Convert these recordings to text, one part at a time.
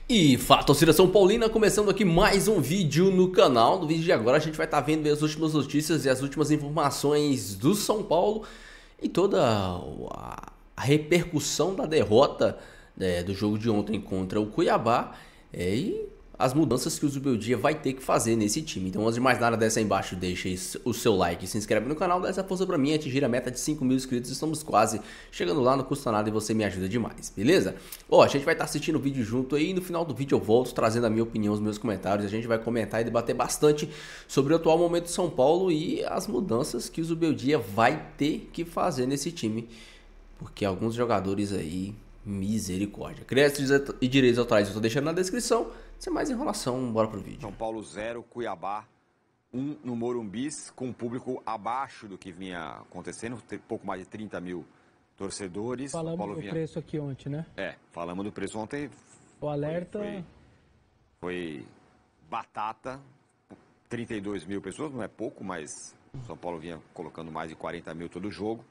E fala, torcida São Paulina, começando aqui mais um vídeo no canal. No vídeo de agora a gente vai estar vendo as últimas notícias e as últimas informações do São Paulo e toda a repercussão da derrota do jogo de ontem contra o Cuiabá e as mudanças que o Zubeldia vai ter que fazer nesse time. Então, antes de mais nada, desce aí embaixo, deixa o seu like, se inscreve no canal, dá essa força pra mim, atingir a meta de 5 mil inscritos. Estamos quase chegando lá, não custa nada e você me ajuda demais, beleza? Ó, a gente vai estar assistindo o vídeo junto aí, e no final do vídeo eu volto trazendo a minha opinião, os meus comentários. A gente vai comentar e debater bastante sobre o atual momento de São Paulo e as mudanças que o Zubeldia vai ter que fazer nesse time, porque alguns jogadores aí, misericórdia. Créditos e direitos autorais eu tô deixando na descrição. Sem mais enrolação, bora pro vídeo. São Paulo 0, Cuiabá 1 no Morumbi, com um público abaixo do que vinha acontecendo, pouco mais de 30 mil torcedores. Falamos do preço aqui ontem, né? Falamos do preço ontem. O alerta... Foi batata, 32 mil pessoas, não é pouco, mas São Paulo vinha colocando mais de 40 mil todo jogo.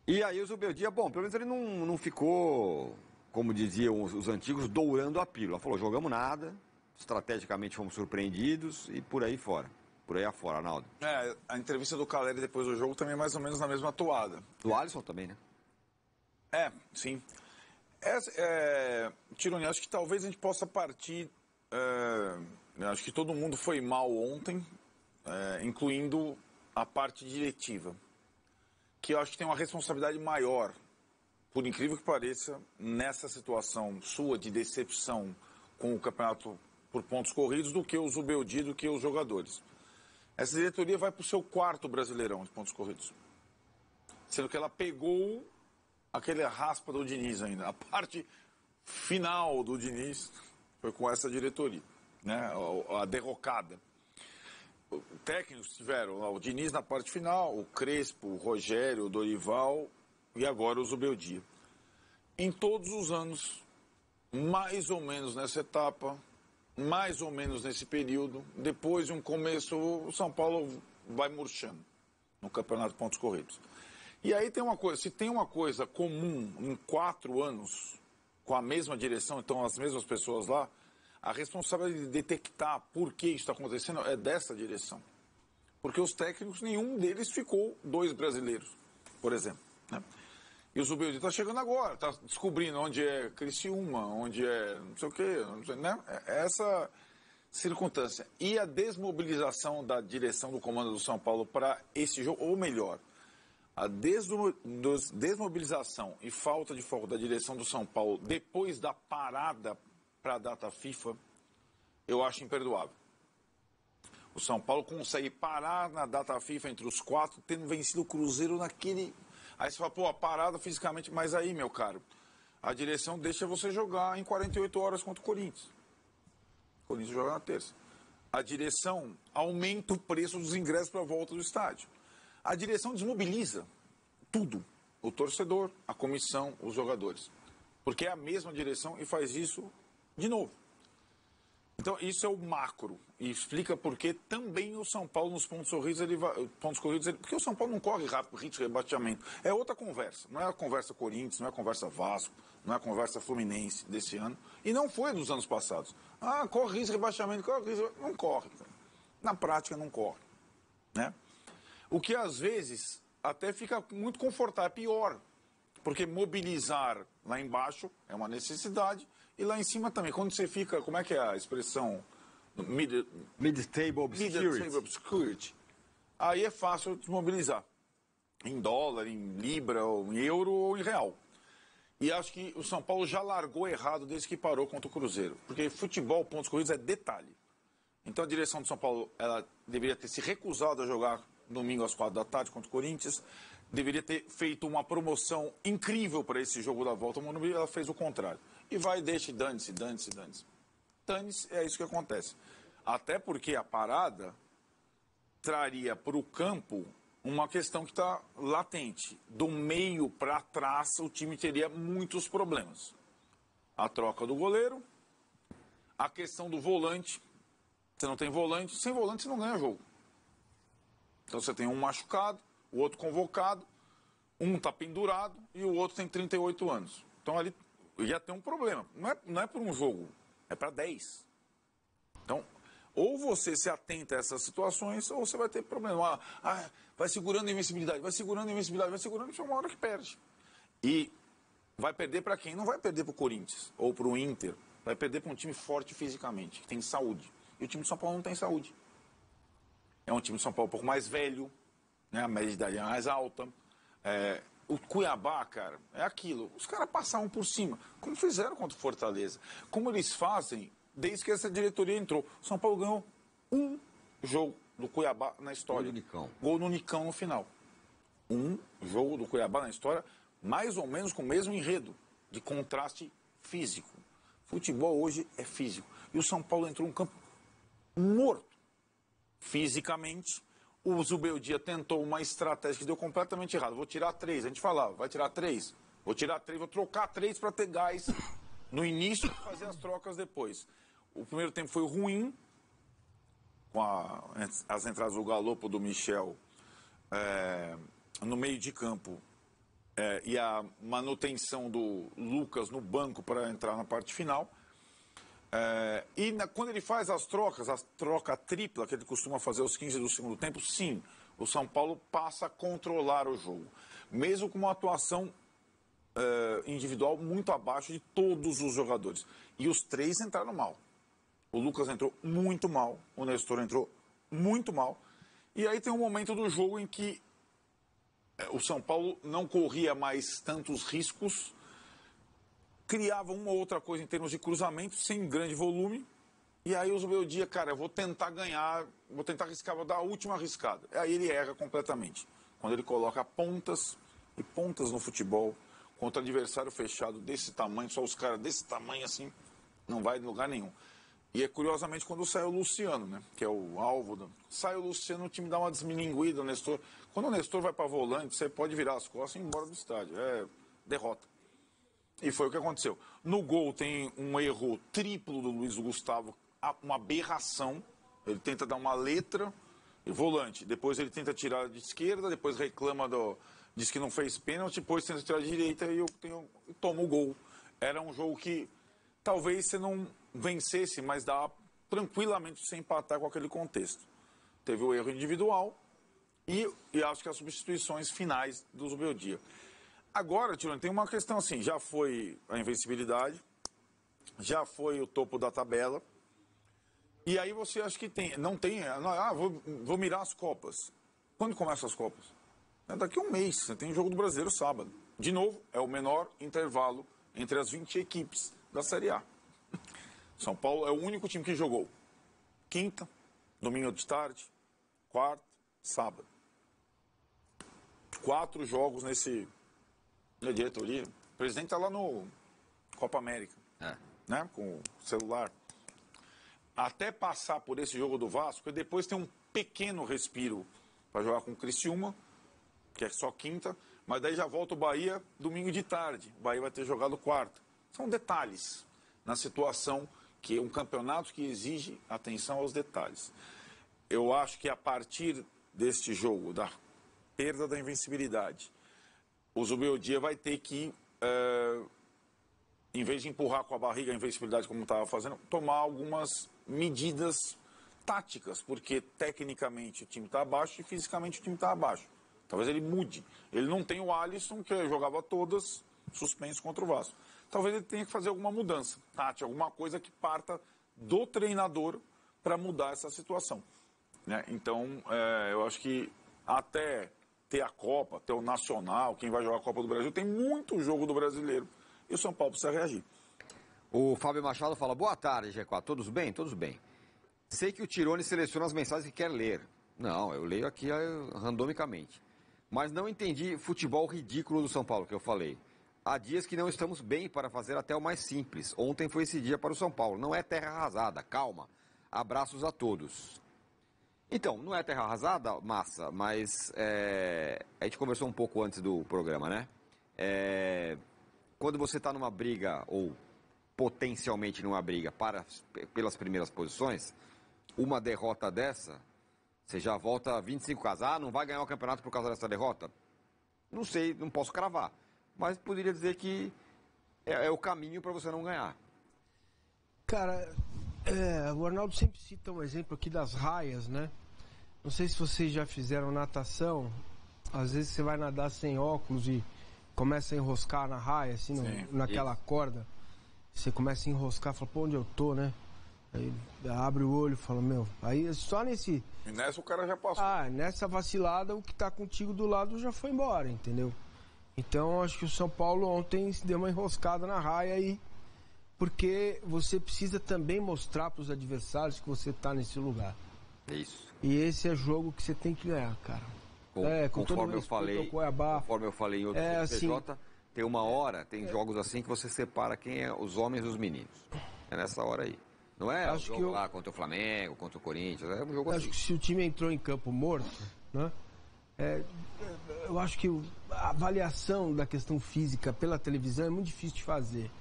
E aí o Zubeldia, bom, pelo menos ele não ficou, como diziam os antigos, dourando a pílula. Falou, jogamos nada, estrategicamente fomos surpreendidos e por aí fora. Por aí afora, Arnaldo. A entrevista do Caleri depois do jogo também mais ou menos na mesma toada. Do Alisson também, né? Sim. Tironi, acho que talvez a gente possa partir... acho que todo mundo foi mal ontem, incluindo a parte diretiva, que eu acho que tem uma responsabilidade maior, por incrível que pareça, nessa situação sua de decepção com o campeonato por pontos corridos, do que o Zubeldia, do que os jogadores. Essa diretoria vai para o seu 4º Brasileirão de pontos corridos, sendo que ela pegou aquele raspa do Diniz ainda. A parte final do Diniz foi com essa diretoria, né? A derrocada. Técnicos tiveram o Diniz na parte final, o Crespo, o Rogério, o Dorival e agora o Zubeldia. Em todos os anos, mais ou menos nessa etapa, mais ou menos nesse período, depois de um começo, o São Paulo vai murchando no campeonato de pontos corridos. E aí tem uma coisa, se tem uma coisa comum em 4 anos, com a mesma direção, então as mesmas pessoas lá, a responsabilidade de detectar por que isso está acontecendo é dessa direção. Porque os técnicos, nenhum deles ficou 2 brasileiros, por exemplo, né? E o Zubeldia está chegando agora, está descobrindo onde é Criciúma, onde é não sei o quê, não sei, né? Essa circunstância. E a desmobilização da direção do comando do São Paulo para esse jogo, ou melhor, a desmobilização e falta de foco da direção do São Paulo depois da parada para a data FIFA, eu acho imperdoável. O São Paulo consegue parar na data FIFA entre os 4, tendo vencido o Cruzeiro naquele... Aí você fala, pô, a parada fisicamente... Mas aí, meu caro, a direção deixa você jogar em 48 horas contra o Corinthians. O Corinthians joga na terça. A direção aumenta o preço dos ingressos para a volta do estádio. A direção desmobiliza tudo. O torcedor, a comissão, os jogadores. Porque é a mesma direção e faz isso de novo. Então, isso é o macro. E explica por que também o São Paulo, nos pontos corridos, porque o São Paulo não corre rápido, risco de rebaixamento. É outra conversa. Não é a conversa Corinthians, não é a conversa Vasco, não é a conversa Fluminense desse ano. E não foi dos anos passados. Corre risco de rebaixamento, corre risco. Não corre. Na prática, não corre. Né? O que, às vezes, até fica muito confortável. É pior. Porque mobilizar lá embaixo é uma necessidade. E lá em cima também, quando você fica, como é que é a expressão? Mid-table obscurity. Aí é fácil desmobilizar. Em dólar, em libra, ou em euro ou em real. E acho que o São Paulo já largou errado desde que parou contra o Cruzeiro. Porque futebol, pontos corridos, é detalhe. Então a direção do São Paulo, ela deveria ter se recusado a jogar domingo às 4 da tarde contra o Corinthians. Deveria ter feito uma promoção incrível para esse jogo da volta ao Morumbi. Ela fez o contrário. E vai, deixa, dane-se. Dane-se, é isso que acontece. Até porque a parada traria para o campo uma questão que está latente. Do meio para trás, o time teria muitos problemas. A troca do goleiro, a questão do volante. Você não tem volante, sem volante você não ganha jogo. Então você tem um machucado, o outro convocado, um está pendurado e o outro tem 38 anos. Então ali ia ter um problema. Não é por um jogo, é para 10. Então, ou você se atenta a essas situações, ou você vai ter problema. Vai segurando a invencibilidade, vai segurando, e chega uma hora que perde. E vai perder para quem? Não vai perder para o Corinthians ou para o Inter. Vai perder para um time forte fisicamente, que tem saúde. E o time de São Paulo não tem saúde. É um time de São Paulo um pouco mais velho, né? A média de idade é mais alta. O Cuiabá, cara, é aquilo. Os caras passavam por cima, como fizeram contra o Fortaleza. Como eles fazem desde que essa diretoria entrou. O São Paulo ganhou um jogo do Cuiabá na história. Gol no Nicão no final. Um jogo do Cuiabá na história, mais ou menos com o mesmo enredo, de contraste físico. Futebol hoje é físico. E o São Paulo entrou num campo morto fisicamente. O Zubeldia tentou uma estratégia que deu completamente errado. Vou tirar 3, a gente falava, vai tirar 3. Vou tirar 3, vou trocar 3 para ter gás no início e fazer as trocas depois. O primeiro tempo foi ruim, com as entradas do Galopo, do Michel, no meio de campo, e a manutenção do Lucas no banco para entrar na parte final. Quando ele faz as trocas, a troca tripla que ele costuma fazer aos 15 do segundo tempo, sim, o São Paulo passa a controlar o jogo. Mesmo com uma atuação individual muito abaixo de todos os jogadores. E os 3 entraram mal. O Lucas entrou muito mal, o Nestor entrou muito mal. E aí tem um momento do jogo em que o São Paulo não corria mais tantos riscos, criava uma ou outra coisa em termos de cruzamento, sem grande volume. E aí o Zubeldia, cara, eu vou tentar ganhar, vou tentar arriscar, vou dar a última arriscada. Aí ele erra completamente. Quando ele coloca pontas e pontas no futebol, contra adversário fechado desse tamanho, só os caras desse tamanho assim, não vai em lugar nenhum. E é curiosamente quando sai o Luciano, né? Que é o alvo. Sai o Luciano, o time dá uma desmilinguida, o Nestor. Quando o Nestor vai para volante, você pode virar as costas e ir embora do estádio. É derrota. E foi o que aconteceu. No gol tem um erro triplo do Luiz Gustavo, uma aberração. Ele tenta dar uma letra, e volante. Depois ele tenta tirar de esquerda, depois reclama diz que não fez pênalti, depois tenta tirar de direita e toma o gol. Era um jogo que talvez você não vencesse, mas dá tranquilamente sem empatar com aquele contexto. Teve o erro individual e acho que as substituições finais do Zubeldia. Agora, Tirone, tem uma questão assim, já foi a invencibilidade, já foi o topo da tabela, e aí você acha que vou mirar as Copas. Quando começam as Copas? Daqui a um mês, você tem o jogo do Brasileiro sábado. De novo, é o menor intervalo entre as 20 equipes da Série A. São Paulo é o único time que jogou quinta, domingo de tarde, quarta, sábado. 4 jogos na diretoria. O presidente está lá no Copa América, né, com o celular. Até passar por esse jogo do Vasco, e depois tem um pequeno respiro para jogar com o Criciúma, que é só quinta, mas daí já volta o Bahia domingo de tarde. O Bahia vai ter jogado quarta. São detalhes na situação, que é um campeonato que exige atenção aos detalhes. Eu acho que a partir deste jogo, da perda da invencibilidade, o Zubeldia vai ter que, em vez de empurrar com a barriga a invencibilidade como estava fazendo, tomar algumas medidas táticas, porque tecnicamente o time está abaixo e fisicamente o time está abaixo. Talvez ele mude. Ele não tem o Alisson, que jogava todas, suspenso contra o Vasco. Talvez ele tenha que fazer alguma mudança tática, alguma coisa que parta do treinador para mudar essa situação, né? Então, eu acho que até ter a Copa, ter o Nacional, quem vai jogar a Copa do Brasil, tem muito jogo do brasileiro e o São Paulo precisa reagir. O Fábio Machado fala, boa tarde, G4, todos bem? Todos bem. Sei que o Tirone seleciona as mensagens que quer ler. Não, eu leio aqui randomicamente. Mas não entendi futebol ridículo do São Paulo, que eu falei. Há dias que não estamos bem para fazer até o mais simples. Ontem foi esse dia para o São Paulo. Não é terra arrasada, calma. Abraços a todos. Então, não é terra arrasada, massa, mas a gente conversou um pouco antes do programa, né? Quando você está numa briga, ou potencialmente numa briga pelas primeiras posições, uma derrota dessa, você já volta 25 casas. Ah, não vai ganhar o campeonato por causa dessa derrota? Não sei, não posso cravar. Mas poderia dizer que é o caminho para você não ganhar. Cara, o Arnaldo sempre cita um exemplo aqui das raias, né? Não sei se vocês já fizeram natação. Às vezes você vai nadar sem óculos e começa a enroscar na raia, assim, naquela corda. Você começa a enroscar, fala, pô, onde eu tô, né? Aí abre o olho e fala, meu... Aí só nesse... E nessa o cara já passou. Nessa vacilada, o que tá contigo do lado já foi embora, entendeu? Então, acho que o São Paulo ontem deu uma enroscada na raia aí, porque você precisa também mostrar pros adversários que você tá nesse lugar. Isso. E esse é jogo que você tem que ganhar, cara. Conforme eu falei em outro CPJ, assim, tem uma hora, tem jogos assim que você separa quem é os homens dos meninos. É nessa hora aí. Não é o jogo lá contra o Flamengo, contra o Corinthians, é um jogo assim. Acho que se o time entrou em campo morto, né? Eu acho que a avaliação da questão física pela televisão é muito difícil de fazer.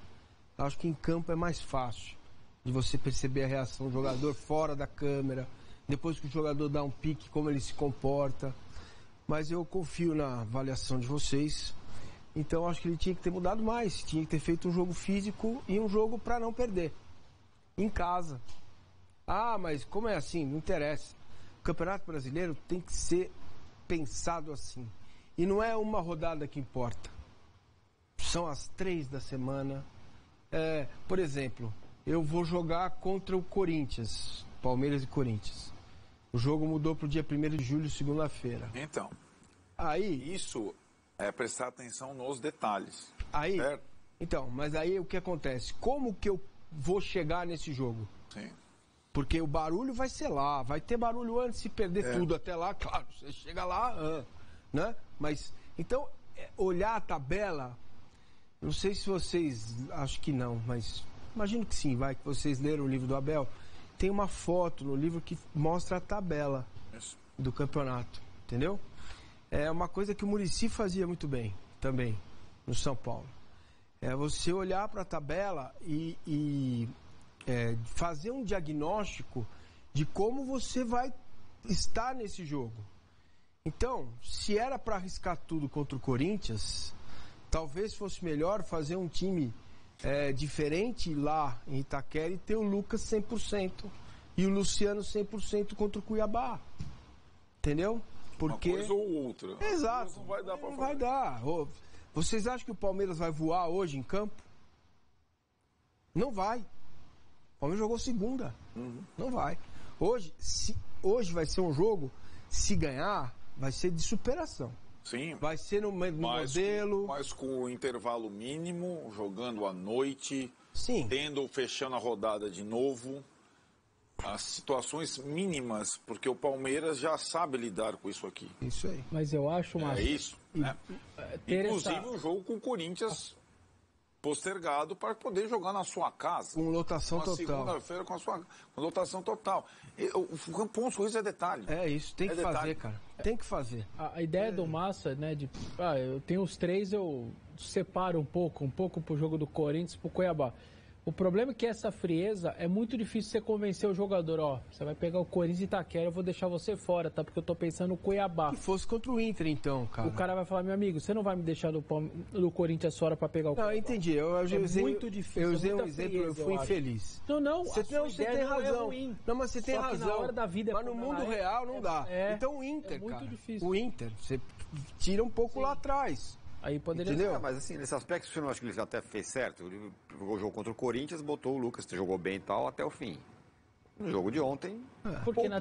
Eu acho que em campo é mais fácil de você perceber a reação do jogador fora da câmera, depois que o jogador dá um pique, como ele se comporta. Mas eu confio na avaliação de vocês. Então acho que ele tinha que ter mudado mais. Tinha que ter feito um jogo físico e um jogo para não perder. Em casa. Mas como é assim? Não interessa. O Campeonato Brasileiro tem que ser pensado assim. E não é uma rodada que importa. São as 3 da semana. Por exemplo, eu vou jogar contra o Corinthians. Palmeiras e Corinthians. O jogo mudou para o dia 1º de julho, segunda-feira. Então, aí isso é prestar atenção nos detalhes. Aí, certo? Então, mas aí o que acontece? Como que eu vou chegar nesse jogo? Sim. Porque o barulho vai ser lá, vai ter barulho antes de perder tudo até lá, claro, você chega lá, né? Mas, então, olhar a tabela, não sei se vocês, acho que não, mas imagino que sim, que vocês leram o livro do Abel. Tem uma foto no livro que mostra a tabela do campeonato, entendeu? É uma coisa que o Muricy fazia muito bem, também, no São Paulo. É você olhar para a tabela e fazer um diagnóstico de como você vai estar nesse jogo. Então, se era para arriscar tudo contra o Corinthians, talvez fosse melhor fazer um time diferente lá em Itaquera e ter o Lucas 100% e o Luciano 100% contra o Cuiabá. Entendeu? Porque... Uma coisa ou outra. Exato. Não vai dar pra não fazer. vai dar. Vocês acham que o Palmeiras vai voar hoje em campo? Não vai. O Palmeiras jogou segunda. Não vai. Hoje vai ser um jogo, se ganhar, vai ser de superação. Sim. Vai ser no modelo. Mas com o intervalo mínimo, jogando à noite, Sim. fechando a rodada de novo. As situações mínimas, porque o Palmeiras já sabe lidar com isso aqui. Isso aí. Mas eu acho uma... É isso. Né? Inclusive o jogo com o Corinthians postergado para poder jogar na sua casa. Com lotação total. Segunda-feira com lotação total. O ponto com isso é detalhe. É isso, tem que fazer, cara. Tem que fazer. A ideia do Massa, né, eu tenho os 3, eu separo um pouco pro jogo do Corinthians, pro Cuiabá. O problema é que essa frieza é muito difícil você convencer o jogador, você vai pegar o Corinthians e Itaquera, eu vou deixar você fora, tá? Porque eu tô pensando no Cuiabá. Se fosse contra o Inter, então, cara. O cara vai falar, meu amigo, você não vai me deixar do Corinthians fora pra pegar o Cuiabá. Não, entendi. Eu usei, muito difícil. Eu usei um muita exemplo, frieza, eu fui infeliz. Não. Você tem razão. Não, mas você tem razão. Na hora da vida mas no mundo real não dá. Então o Inter, muito cara. Difícil. O Inter, você tira um pouco lá atrás. Aí poderia... Entendeu? Mas assim, nesse aspecto, você não acha que ele até fez certo? Ele jogou o jogo contra o Corinthians, botou o Lucas, que jogou bem e tal, até o fim. No jogo de ontem... Porque na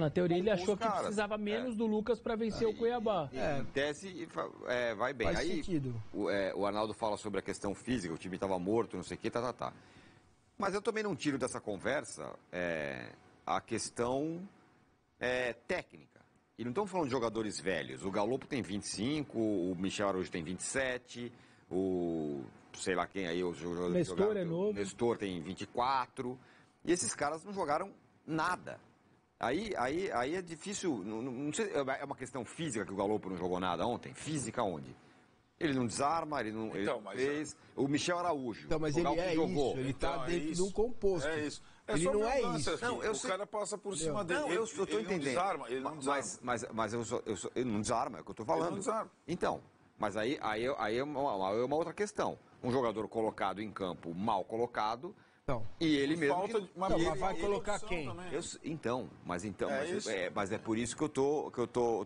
teoria ele achou que precisava menos do Lucas para vencer o Cuiabá. Em tese, vai bem. Faz sentido. O Arnaldo fala sobre a questão física, o time estava morto, não sei o que, tá. Mas eu também não tiro dessa conversa a questão técnica. E não estamos falando de jogadores velhos. O Galopo tem 25, o Michel Araújo tem 27, o sei lá quem aí, o jogador Nestor é novo. O Nestor tem 24. E esses caras não jogaram nada. Aí é difícil. Não sei, é uma questão física que o Galopo não jogou nada ontem? Física onde? Ele não desarma, ele não fez. O Michel Araújo. Então, mas ele jogou. Isso, ele está dentro de um composto. É isso. Ele não é isso. Não, o cara passa por cima dele. Não, eu estou entendendo. Ele não desarma. Mas ele não desarma, é o que eu estou falando. Ele não desarma. Então, Mas aí é uma outra questão. Um jogador colocado em campo, mal colocado, Não. e ele mesmo... Mas vai colocar quem? Mas é por isso que eu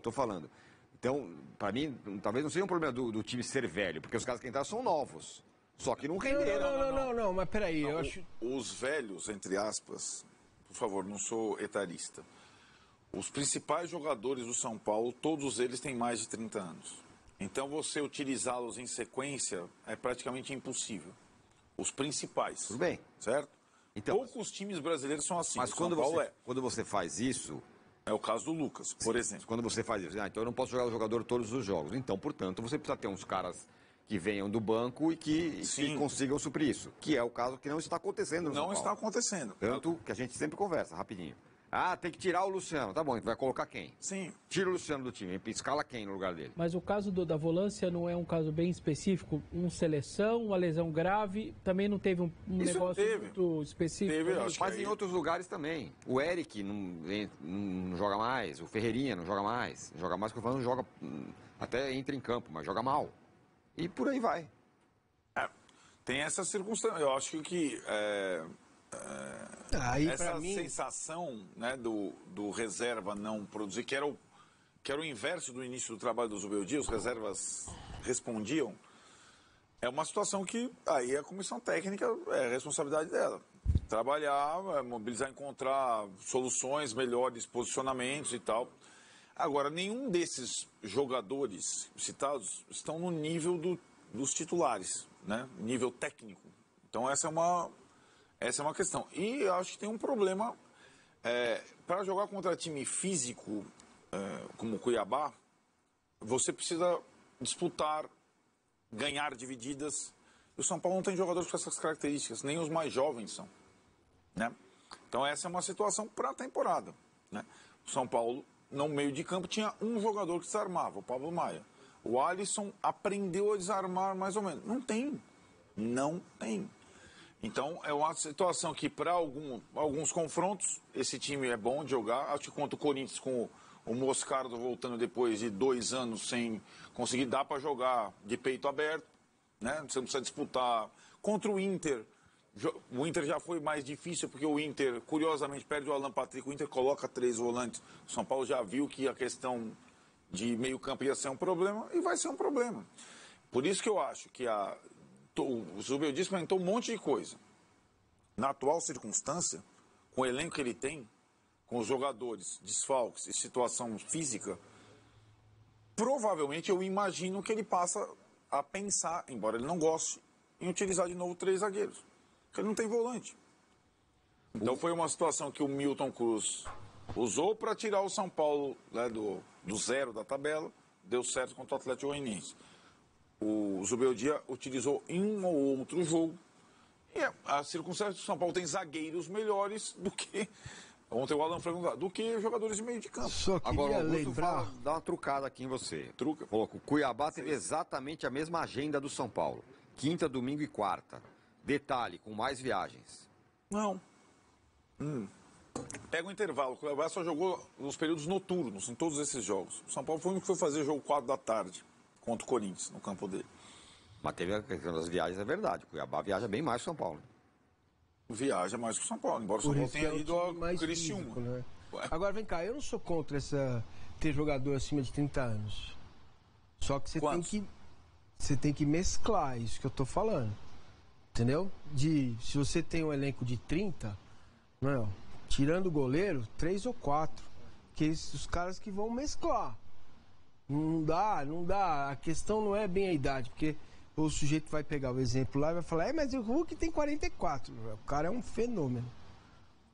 tô falando. Então, para mim, talvez não seja um problema do time ser velho, porque os caras que entraram são novos. Só que não renderam. Não, mas peraí, eu acho... Os velhos, entre aspas, por favor, não sou etarista. Os principais jogadores do São Paulo, todos eles têm mais de 30 anos. Então, você utilizá-los em sequência é praticamente impossível. Os principais. Tudo bem. Certo? Então, poucos times brasileiros são assim. Mas quando você faz isso... É o caso do Lucas, por exemplo. Quando você faz isso, então eu não posso jogar o jogador todos os jogos. Então, portanto, você precisa ter uns caras que venham do banco e que consigam suprir isso. Que é o caso que não está acontecendo no São Paulo. Não está acontecendo. Tanto que a gente sempre conversa, rapidinho. Ah, tem que tirar o Luciano. Tá bom, então vai colocar quem? Sim. Tira o Luciano do time, escala quem no lugar dele? Mas o caso da volância não é um caso bem específico? Seleção, uma lesão grave, também não teve um negócio muito específico? Teve, mas em outros lugares também. O Eric não joga mais, o Ferreirinha não joga mais. Joga mais, que eu falo, não joga, até entra em campo, mas joga mal. E por aí vai. Tem essa circunstância. Eu acho que essa sensação, né, do reserva não produzir, que era o inverso do início do trabalho do Zubeldia, os reservas respondiam, é uma situação que aí a comissão técnica é a responsabilidade dela. Trabalhar, mobilizar, encontrar soluções, melhores posicionamentos e tal. Agora, nenhum desses jogadores citados estão no nível dos titulares, né? Nível técnico. Então, essa é uma questão. E eu acho que tem um problema. Para jogar contra time físico, como o Cuiabá, você precisa disputar, ganhar divididas. E o São Paulo não tem jogadores com essas características, nem os mais jovens são. Né? Então, essa é uma situação para a temporada. Né? O São Paulo, no meio de campo, tinha um jogador que desarmava, o Pablo Maia. O Alisson aprendeu a desarmar mais ou menos. Não tem. Então, é uma situação que, para alguns confrontos, esse time é bom de jogar. Acho que contra o Corinthians, com o Moscardo voltando depois de 2 anos sem conseguir, dá para jogar de peito aberto. Né? Você não precisa disputar. Contra o Inter já foi mais difícil, porque o Inter, curiosamente, perde o Alan Patrick. O Inter coloca 3 volantes. O São Paulo já viu que a questão de meio campo ia ser um problema, e vai ser um problema. Por isso que eu acho que o Zubeldia experimentou um monte de coisa. Na atual circunstância, com o elenco que ele tem, com os jogadores, desfalques e situação física, provavelmente eu imagino que ele passa a pensar, embora ele não goste, em utilizar de novo 3 zagueiros. Porque ele não tem volante. Então foi uma situação que o Milton Cruz usou para tirar o São Paulo, né, do zero da tabela. Deu certo contra o Atlético Goianiense. O Zubeldia utilizou em um ou outro jogo. E a circunstância do São Paulo tem zagueiros melhores do que... Ontem o Alan Franco, do que jogadores de meio de campo. Agora, o Augusto dá uma trucada aqui em você. Truca. Falou que o Cuiabá teve exatamente a mesma agenda do São Paulo. Quinta, domingo e quarta. Detalhe, com mais viagens. Não. Pega o intervalo. O Cuiabá só jogou nos períodos noturnos, em todos esses jogos. O São Paulo foi o único que foi fazer jogo 4 da tarde contra o Corinthians, no campo dele. Mas teve a questão das viagens, é verdade. O Cuiabá viaja bem mais que o São Paulo. Viaja mais que o São Paulo, embora o São Paulo tenha ido ao Criciúma. Né? Agora, vem cá, eu não sou contra ter jogador acima de 30 anos. Só que você tem que mesclar isso que eu tô falando. Entendeu? Se você tem um elenco de 30, não, tirando o goleiro, 3 ou 4. Que os caras que vão mesclar. Não dá. A questão não é bem a idade, porque o sujeito vai pegar o exemplo lá e vai falar, mas o Hulk tem 44. O cara é um fenômeno.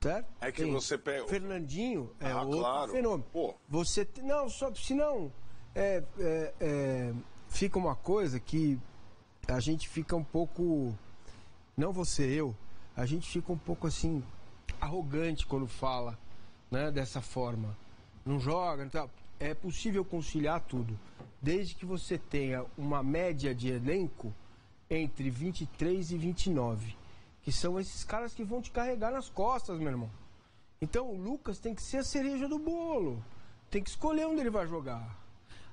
Certo? É que você pega... Fernandinho é outro claro. fenômeno. Pô. Você... Não, senão... fica uma coisa que a gente fica um pouco... Não você, a gente fica um pouco assim, arrogante quando fala, né, dessa forma. Não joga, não tá. É possível conciliar tudo, desde que você tenha uma média de elenco entre 23 e 29, que são esses caras que vão te carregar nas costas, meu irmão. Então o Lucas tem que ser a cereja do bolo, tem que escolher onde ele vai jogar.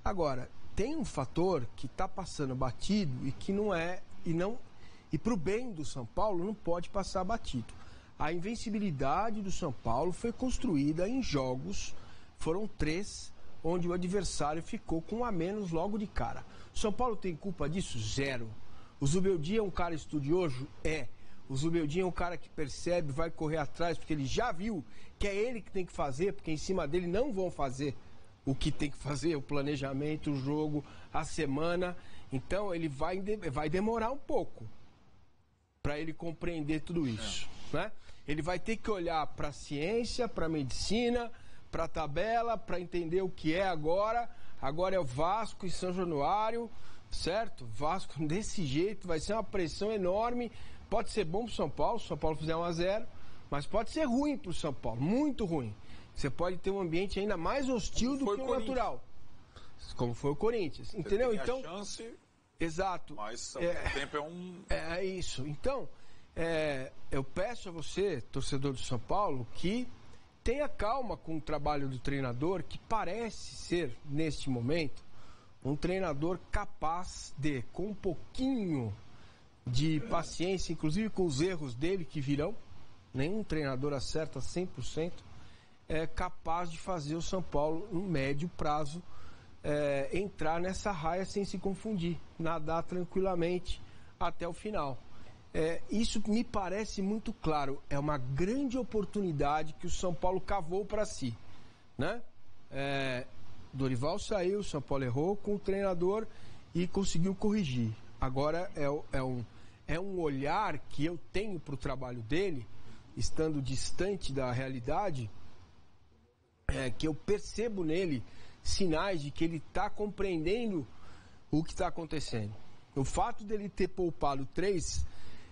Agora, tem um fator que está passando batido e que não é, e para o bem do São Paulo não pode passar batido. A invencibilidade do São Paulo foi construída em jogos, foram 3, onde o adversário ficou com 1 a menos logo de cara. O São Paulo tem culpa disso? 0. O Zubeldia é um cara estudioso? É. O Zubeldia é um cara que percebe, vai correr atrás, porque ele já viu que é ele que tem que fazer, porque em cima dele não vão fazer o que tem que fazer, o planejamento, o jogo, a semana. Então ele vai demorar um pouco para ele compreender tudo isso, né? Ele vai ter que olhar para a ciência, para a medicina, para a tabela, para entender o que é agora. Agora é o Vasco e São Januário, certo? Vasco desse jeito, vai ser uma pressão enorme. Pode ser bom para o São Paulo, se o São Paulo fizer 1-0, mas pode ser ruim para o São Paulo, muito ruim. Você pode ter um ambiente ainda mais hostil do que o natural. Como foi o Corinthians, entendeu? Tem a então, chance, exato. mas ao mesmo tempo é um... É isso. Então, eu peço a você, torcedor do São Paulo, que tenha calma com o trabalho do treinador, que parece ser, neste momento, um treinador capaz de, com um pouquinho de paciência, inclusive com os erros dele que virão, nenhum treinador acerta 100%, é capaz de fazer o São Paulo, no médio prazo, entrar nessa raia sem se confundir, nadar tranquilamente até o final. Isso me parece muito claro, é uma grande oportunidade que o São Paulo cavou para si, né? Dorival saiu, o São Paulo errou com o treinador e conseguiu corrigir. Agora é um olhar que eu tenho para o trabalho dele, estando distante da realidade, que eu percebo nele sinais de que ele está compreendendo o que está acontecendo. O fato dele ter poupado 3,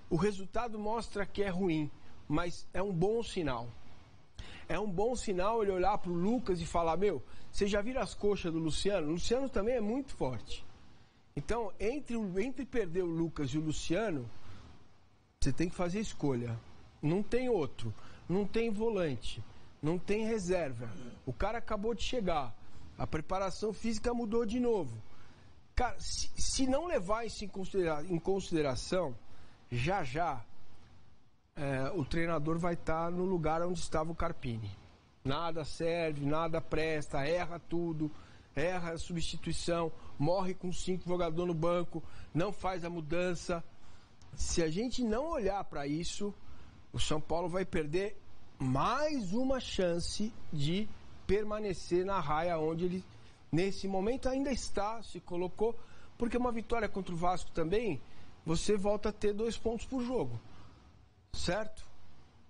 o resultado mostra que é ruim, mas é um bom sinal. É um bom sinal ele olhar para o Lucas e falar, você já viu as coxas do Luciano? O Luciano também é muito forte. Então, entre perder o Lucas e o Luciano, você tem que fazer escolha. Não tem outro, não tem volante, não tem reserva. O cara acabou de chegar, a preparação física mudou de novo. Cara, se não levar isso em consideração, já o treinador vai estar no lugar onde estava o Carpini. Nada serve, nada presta, erra tudo, erra a substituição, morre com 5 jogadores no banco, não faz a mudança. Se a gente não olhar para isso, o São Paulo vai perder mais uma chance de permanecer na raia onde ele, nesse momento, ainda está, se colocou, porque uma vitória contra o Vasco também, você volta a ter 2 pontos por jogo, certo?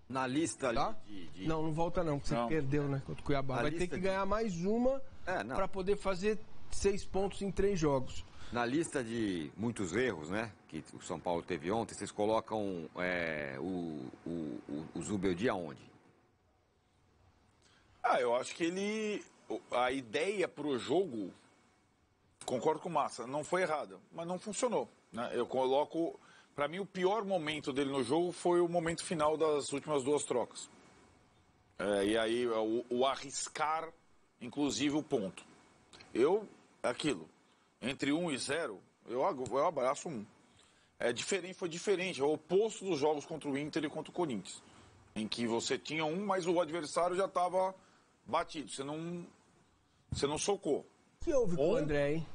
Na lista tá? ali Não volta não, porque você perdeu, né, contra o Cuiabá. Vai ter que ganhar mais uma para poder fazer 6 pontos em 3 jogos. Na lista de muitos erros, né, que o São Paulo teve ontem, vocês colocam o Zubeldia onde? Eu acho que a ideia pro jogo, concordo com o Massa, não foi errada, mas não funcionou, né? Eu coloco, para mim o pior momento dele no jogo foi o momento final das últimas 2 trocas. E aí o arriscar, inclusive, o ponto. Aquilo, entre 1 e 0, eu abraço 1. Foi diferente, é o oposto dos jogos contra o Inter e contra o Corinthians, em que você tinha 1, mas o adversário já estava batido, você não socou. O que houve com o André, hein?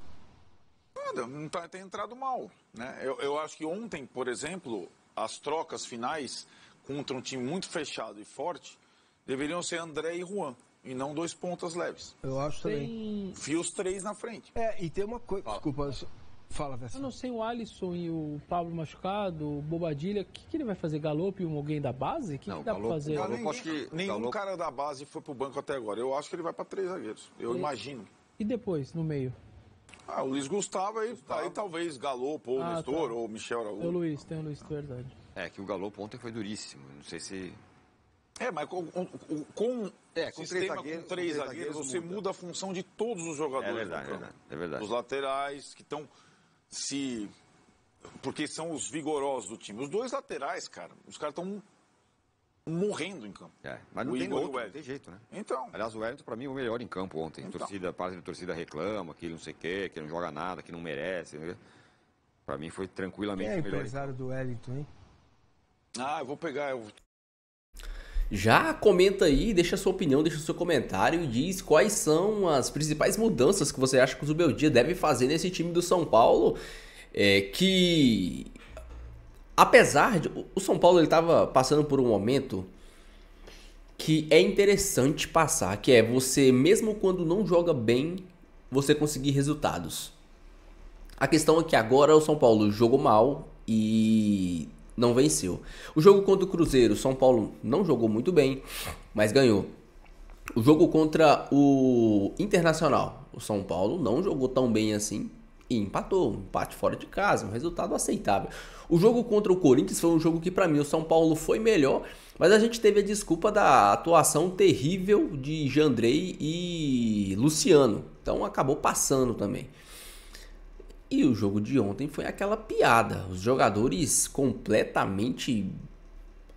Nada, não tem entrado mal, né? Eu acho que ontem, por exemplo, as trocas finais contra um time muito fechado e forte deveriam ser André e Juan, e não 2 pontas leves. Eu acho também. Fia os 3 na frente. E tem uma coisa, desculpa, fala, Vessa. Eu não sei, o Alisson e o Pablo machucado, o Bobadilha, o que ele vai fazer? Galope e alguém da base? O que dá pra fazer? Nenhum cara da base foi pro banco até agora. Eu acho que ele vai pra 3 zagueiros. Eu imagino. E depois, no meio? O Luiz Gustavo aí talvez Galopo, ou Nestor, ou Michel Araújo. Tem o Luiz, verdade. Que o Galopo ontem foi duríssimo. Não sei se... Mas com sistema com 3 zagueiros, você muda a função de todos os jogadores. É verdade. Os laterais que estão porque são os vigorosos do time. Os 2 laterais, cara, os caras estão morrendo em campo. Mas não O tem Igor e o outro, não Wellington. tem jeito, né? Então, Aliás, o Wellington, pra mim, é o melhor em campo ontem. Então. Parte da torcida reclama, que ele não sei o quê, que ele não joga nada, que não merece. Né? Pra mim foi tranquilamente Quem é o melhor. empresário do Wellington, hein? eu vou pegar. Já comenta aí, deixa a sua opinião, deixa o seu comentário e diz quais são as principais mudanças que você acha que o Zubeldia deve fazer nesse time do São Paulo, que apesar de... O São Paulo ele estava passando por um momento que é interessante passar, que é você, mesmo quando não joga bem, você conseguir resultados. A questão é que agora o São Paulo jogou mal e não venceu. O jogo contra o Cruzeiro, o São Paulo não jogou muito bem, mas ganhou. O jogo contra o Internacional, o São Paulo não jogou tão bem assim e empatou. Um empate fora de casa, um resultado aceitável. O jogo contra o Corinthians foi um jogo que, para mim, o São Paulo foi melhor, mas a gente teve a desculpa da atuação terrível de Jandrei e Luciano. Então acabou passando também. E o jogo de ontem foi aquela piada. Os jogadores completamente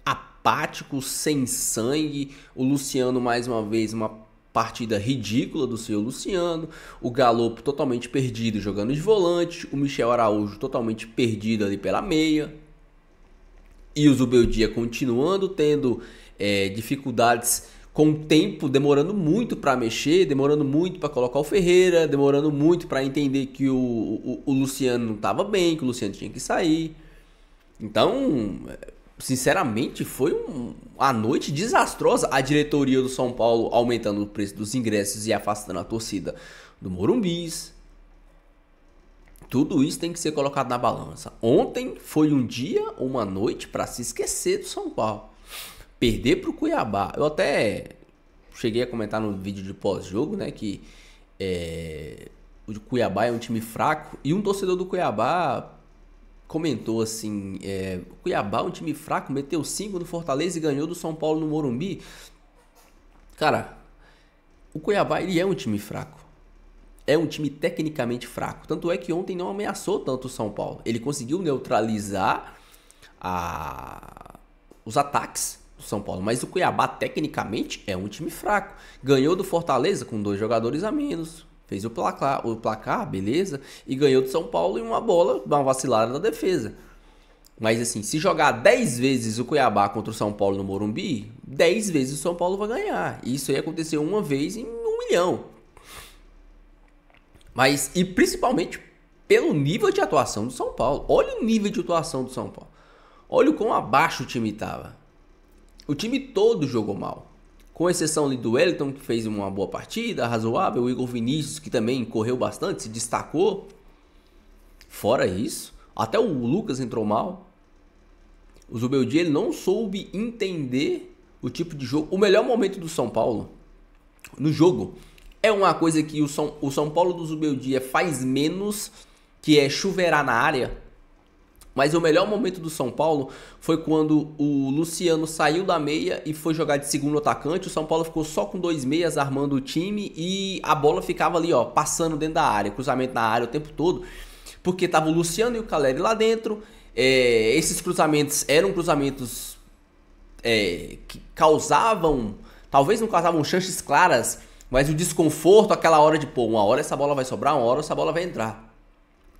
apáticos, sem sangue. O Luciano, mais uma vez, uma partida ridícula do seu Luciano. O Galopo totalmente perdido jogando de volante. O Michel Araújo totalmente perdido ali pela meia. E o Zubeldia continuando tendo dificuldades com o tempo, demorando muito para mexer, demorando muito para colocar o Ferreira, demorando muito para entender que o Luciano não estava bem, que o Luciano tinha que sair. Então, sinceramente, foi uma noite desastrosa. A diretoria do São Paulo aumentando o preço dos ingressos e afastando a torcida do Morumbis. Tudo isso tem que ser colocado na balança. Ontem foi um dia, uma noite para se esquecer do São Paulo. Perder pro Cuiabá. Eu até cheguei a comentar no vídeo de pós-jogo, né, que o Cuiabá é um time fraco. E um torcedor do Cuiabá comentou assim, o Cuiabá é um time fraco, meteu 5 no Fortaleza e ganhou do São Paulo no Morumbi. Cara, o Cuiabá ele é um time fraco. É um time tecnicamente fraco. Tanto é que ontem não ameaçou tanto o São Paulo. Ele conseguiu neutralizar os ataques do São Paulo. Mas o Cuiabá, tecnicamente, é um time fraco. Ganhou do Fortaleza com 2 jogadores a menos. Fez o placar, beleza. E ganhou do São Paulo em uma bola, uma vacilada da defesa. Mas assim, se jogar 10 vezes o Cuiabá contra o São Paulo no Morumbi, 10 vezes o São Paulo vai ganhar. E isso aí aconteceu uma vez em 1 milhão. Mas, e principalmente pelo nível de atuação do São Paulo. Olha o nível de atuação do São Paulo. Olha o quão abaixo o time estava. O time todo jogou mal. Com exceção ali do Wellington, que fez uma boa partida, razoável. O Igor Vinícius, que também correu bastante, se destacou. Fora isso, até o Lucas entrou mal. O Zubeldia ele não soube entender o tipo de jogo. O melhor momento do São Paulo no jogo é uma coisa que o São Paulo do Zubeldia faz menos, que é chuveirar na área. Mas o melhor momento do São Paulo foi quando o Luciano saiu da meia e foi jogar de segundo atacante. O São Paulo ficou só com 2 meias armando o time e a bola ficava ali, ó, passando dentro da área, cruzamento na área o tempo todo. Porque tava o Luciano e o Caleri lá dentro. Esses cruzamentos eram cruzamentos que causavam, talvez não causavam chances claras, mas o desconforto, aquela hora de, uma hora essa bola vai sobrar, uma hora essa bola vai entrar.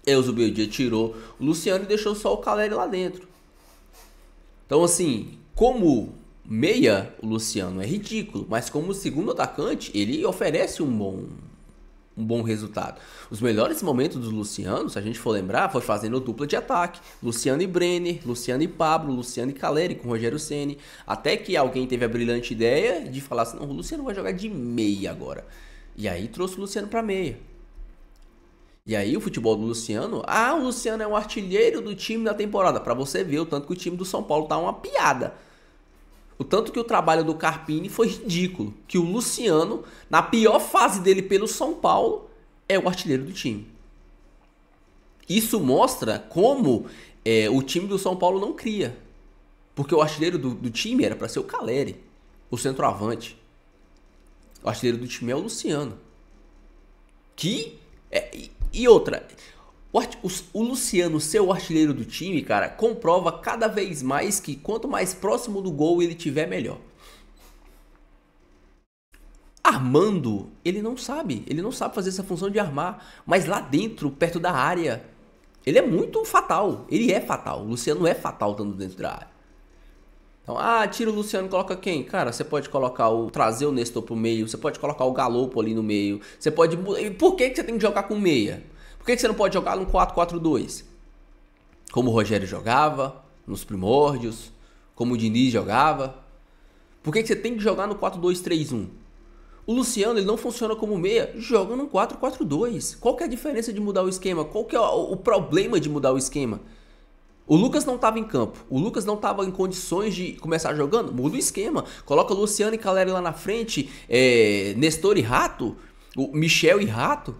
E o Zubeldia tirou o Luciano e deixou só o Caleri lá dentro. Então assim, como meia, o Luciano é ridículo, mas como segundo atacante, ele oferece um bom resultado. Os melhores momentos do Luciano, se a gente for lembrar, foi fazendo dupla de ataque. Luciano e Brenner, Luciano e Pablo, Luciano e Caleri com o Rogério Ceni. Até que alguém teve a brilhante ideia de falar assim, não, o Luciano vai jogar de meia agora. E aí trouxe o Luciano para meia. E aí o futebol do Luciano, o Luciano é um artilheiro do time da temporada. Para você ver o tanto que o time do São Paulo tá uma piada. O tanto que o trabalho do Carpini foi ridículo. Que o Luciano, na pior fase dele pelo São Paulo, é o artilheiro do time. Isso mostra como o time do São Paulo não cria. Porque o artilheiro do time era para ser o Caleri, o centroavante. O artilheiro do time é o Luciano. E outra, O Luciano ser o artilheiro do time, cara, comprova cada vez mais que quanto mais próximo do gol ele tiver, melhor. Armando, ele não sabe fazer essa função de armar, mas lá dentro, perto da área, ele é muito fatal, ele é fatal, o Luciano é fatal estando dentro da área. Então, tira o Luciano e coloca quem? Cara, você pode colocar trazer o Nestor pro meio, você pode colocar o Galopo ali no meio, você pode... Por que você tem que jogar com meia? Por que você não pode jogar num 4-4-2? Como o Rogério jogava, nos primórdios, como o Diniz jogava. Por que você tem que jogar no 4-2-3-1? O Luciano, ele não funciona como meia, joga no 4-4-2. Qual que é a diferença de mudar o esquema? Qual que é o problema de mudar o esquema? O Lucas não estava em campo, o Lucas não estava em condições de começar jogando, muda o esquema. Coloca Luciano e Caleri lá na frente, Nestor e Rato, o Michel e Rato.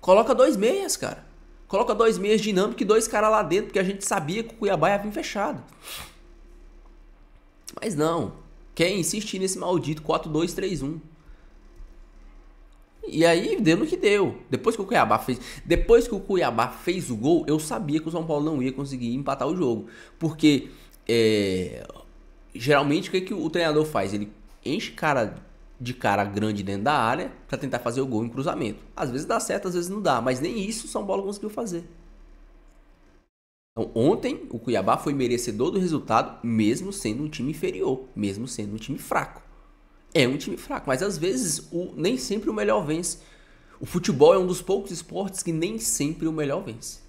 Coloca 2 meias, cara. Coloca 2 meias dinâmicos e 2 caras lá dentro, porque a gente sabia que o Cuiabá ia vir fechado. Mas não. Quer insistir nesse maldito 4-2-3-1. E aí deu no que deu. Depois que o Cuiabá fez o gol, eu sabia que o São Paulo não ia conseguir empatar o jogo. Porque geralmente o que o treinador faz? Ele enche de cara grande dentro da área para tentar fazer o gol em cruzamento. Às vezes dá certo, às vezes não dá. Mas nem isso o São Paulo conseguiu fazer. Então, ontem, o Cuiabá foi merecedor do resultado, mesmo sendo um time inferior, mesmo sendo um time fraco. É um time fraco, mas às vezes nem sempre o melhor vence. O futebol é um dos poucos esportes que nem sempre o melhor vence.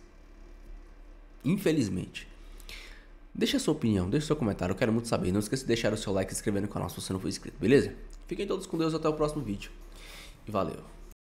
Infelizmente. Deixa a sua opinião, deixa o seu comentário, eu quero muito saber. Não esqueça de deixar o seu like e se inscrever no canal se você não for inscrito, beleza? Fiquem todos com Deus, até o próximo vídeo. E valeu.